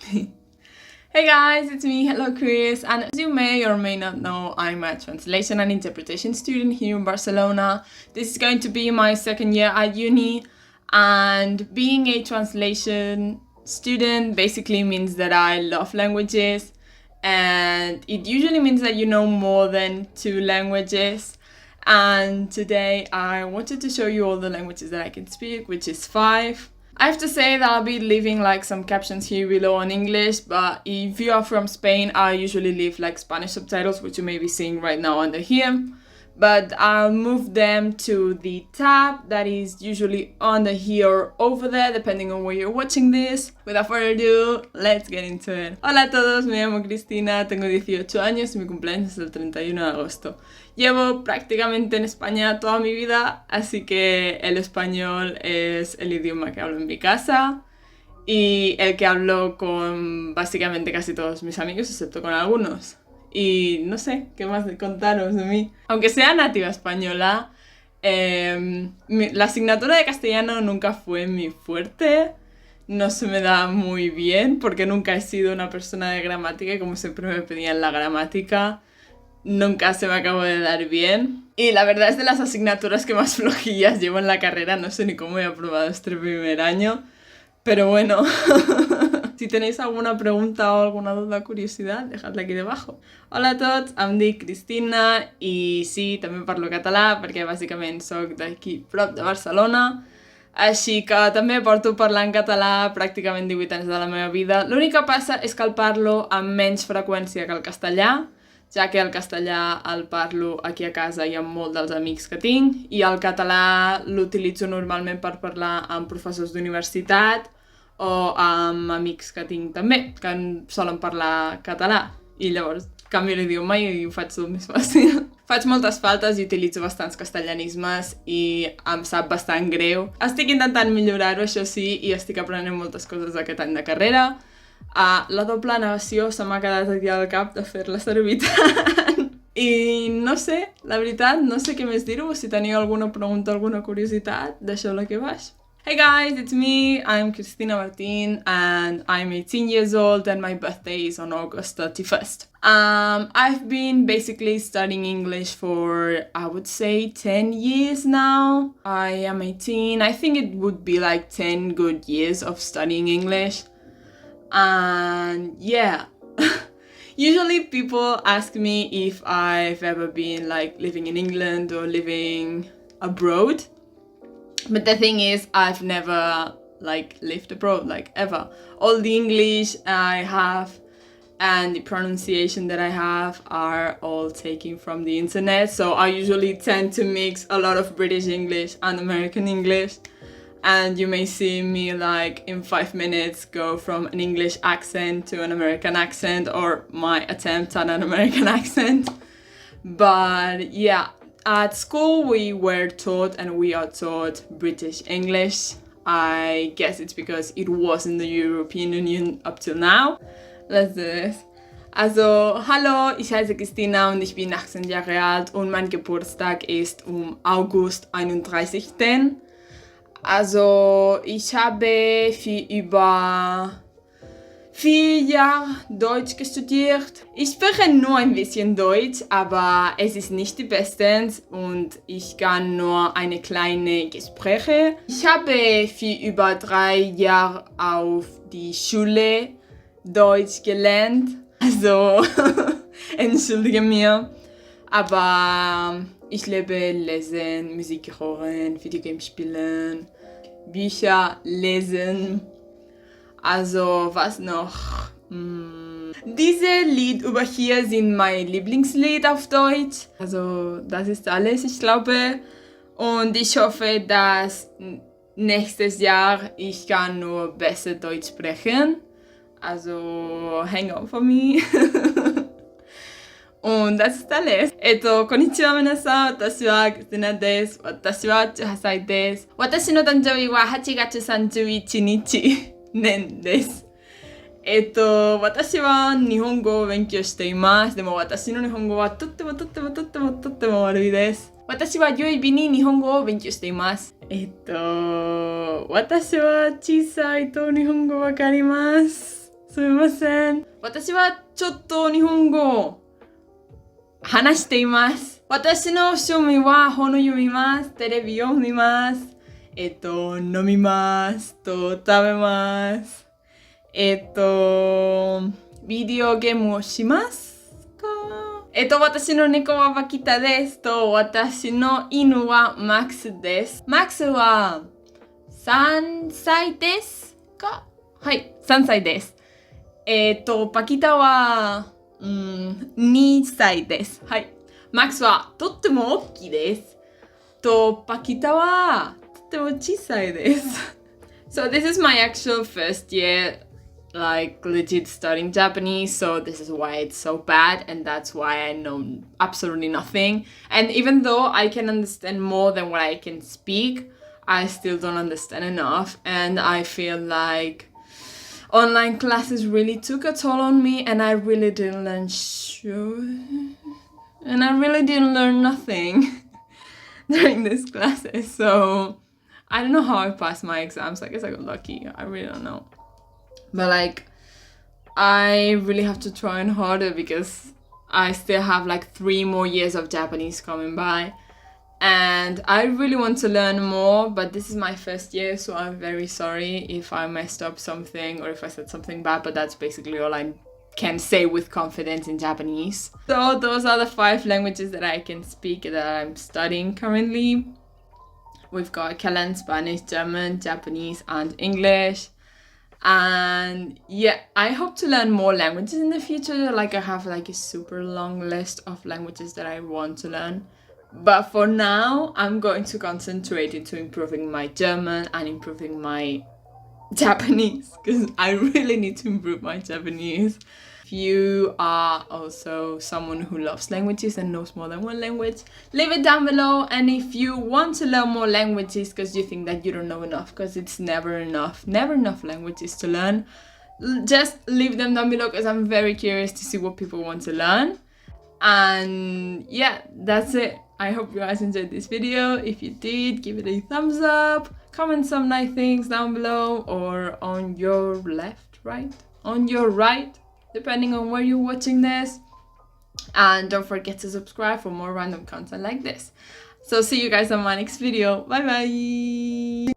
Hey guys, it's me, HelloCris, and as you may or may not know, I'm a translation and interpretation student here in Barcelona. This is going to be my second year at uni, and being a translation student basically means that I love languages, and it usually means that you know more than 2 languages. And today I wanted to show you all the languages that I can speak, which is 5. I have to say that I'll be leaving like some captions here below in English, but if you are from Spain, I usually leave like Spanish subtitles, which you may be seeing right now under here. But I'll move them to the tab that is usually under here or over there, depending on where you're watching this. Without further ado, let's get into it. Hola a todos, me llamo Cristina, tengo 18 años y mi cumpleaños es el 31 de agosto. Llevo prácticamente en España toda mi vida, así que el español es el idioma que hablo en mi casa y el que hablo con básicamente casi todos mis amigos, excepto con algunos. Y no sé, ¿qué más contaros de mí? Aunque sea nativa española, la asignatura de castellano nunca fue mi fuerte. No se me da muy bien porque nunca he sido una persona de gramática y como siempre me pedían la gramática, nunca se me acabó de dar bien. Y la verdad es de las asignaturas que más flojillas llevo en la carrera. No sé ni cómo he aprobado este primer año, pero bueno. Si tenéis alguna pregunta o alguna duda o curiosidad, dejadla aquí debajo. Hola a tots, em dic Cristina i sí, també parlo català perquè bàsicament soc d'aquí prop de Barcelona. Així que també porto parlant català pràcticament 18 anys de la meva vida. L'únic que passa és que el parlo amb menys freqüència que el castellà, ja que el castellà el parlo aquí a casa i amb molts dels amics que tinc, i el català l'utilitzo normalment per parlar amb professors d'universitat o amb amics que tinc també, que solen parlar català, i llavors canvio l'idioma i ho faig tot més fàcil. Faig moltes faltes i utilitzo bastants castellanismes i em sap bastant greu. Estic intentant millorar-ho, això sí, i estic aprenent moltes coses aquest any de carrera. La doble negació se m'ha quedat aquí al cap de fer-la servir tant. I no sé, la veritat, no sé què més dir-ho. Si teniu alguna pregunta, alguna curiositat, deixeu-la aquí baix. Hey guys, it's me, I'm Cristina Martin, and I'm 18 years old and my birthday is on August 31st. I've been basically studying English for, I would say, 10 years now. I am 18, I think it would be like 10 good years of studying English. And yeah, usually people ask me if I've ever been like living in England or living abroad. But the thing is, I've never like lived abroad, like ever. All the English I have and the pronunciation that I have are all taken from the internet. So I usually tend to mix a lot of British English and American English. And you may see me like in 5 minutes go from an English accent to an American accent, or my attempt at an American accent. But yeah. At school, we were taught and we are taught British English. I guess it's because it was in the European Union up till now. Let's do this. Also, hallo, ich heiße Christina und ich bin 18 Jahre alt und mein Geburtstag ist August 31. Also, ich habe über 4 Jahre Deutsch studiert. Ich spreche nur ein bisschen Deutsch, aber es ist nicht die bestens und ich kann nur eine kleine Gespräche. Ich habe über 3 Jahre auf die Schule Deutsch gelernt. Also, entschuldige mir. Aber ich liebe lesen, Musik hören, Videogames spielen, Bücher lesen. Also, was noch? Diese Lied über hier sind mein Lieblingslied auf Deutsch. Also, das ist alles, ich glaube. Und ich hoffe, dass nächstes Jahr ich kann nur besser Deutsch sprechen. Also, hang on for me. das ist alles. こんにちは皆さん。私はクリスティナです。私は18歳です。私の誕生日は8月31日。年です。私は日本語を勉強しています。でも私の日本語はとっても悪いです。私は良い日に日本語を勉強しています。私は小さいと日本語わかります。すみません。私はちょっと日本語を話しています。私の趣味は本を読みます。テレビを見ます。飲みます。食べます。ビデオゲームをしますか？私の猫はバキタです。私の犬はマックスです。マックスは3歳ですか？はい、3歳です。バキタは、2歳です。はい。マックスはとっても大きいです。バキタはとっても小さいです。So this is my actual first year, like legit studying Japanese. So this is why it's so bad, and that's why I know absolutely nothing. And even though I can understand more than what I can speak, I still don't understand enough. And I feel like online classes really took a toll on me, and I really didn't learn nothing during these classes. So I don't know how I passed my exams. I guess I got lucky. I really don't know. But like, I really have to try harder because I still have like 3 more years of Japanese coming by. And I really want to learn more, but this is my first year, so I'm very sorry if I messed up something or if I said something bad, but that's basically all I can say with confidence in Japanese. So those are the 5 languages that I can speak that I'm studying currently. We've got Catalan, Spanish, German, Japanese, and English. And yeah, I hope to learn more languages in the future. Like I have like a super long list of languages that I want to learn. But for now, I'm going to concentrate into improving my German and improving my Japanese, because I really need to improve my Japanese. If you are also someone who loves languages and knows more than one language, leave it down below. And if you want to learn more languages because you think that you don't know enough, because it's never enough languages to learn, just leave them down below, because I'm very curious to see what people want to learn. And yeah, that's it. I hope you guys enjoyed this video. If you did, give it a thumbs up, comment some nice things down below, or on your left, right, on your right, depending on where you're watching this. And don't forget to subscribe for more random content like this. So see you guys on my next video. Bye bye.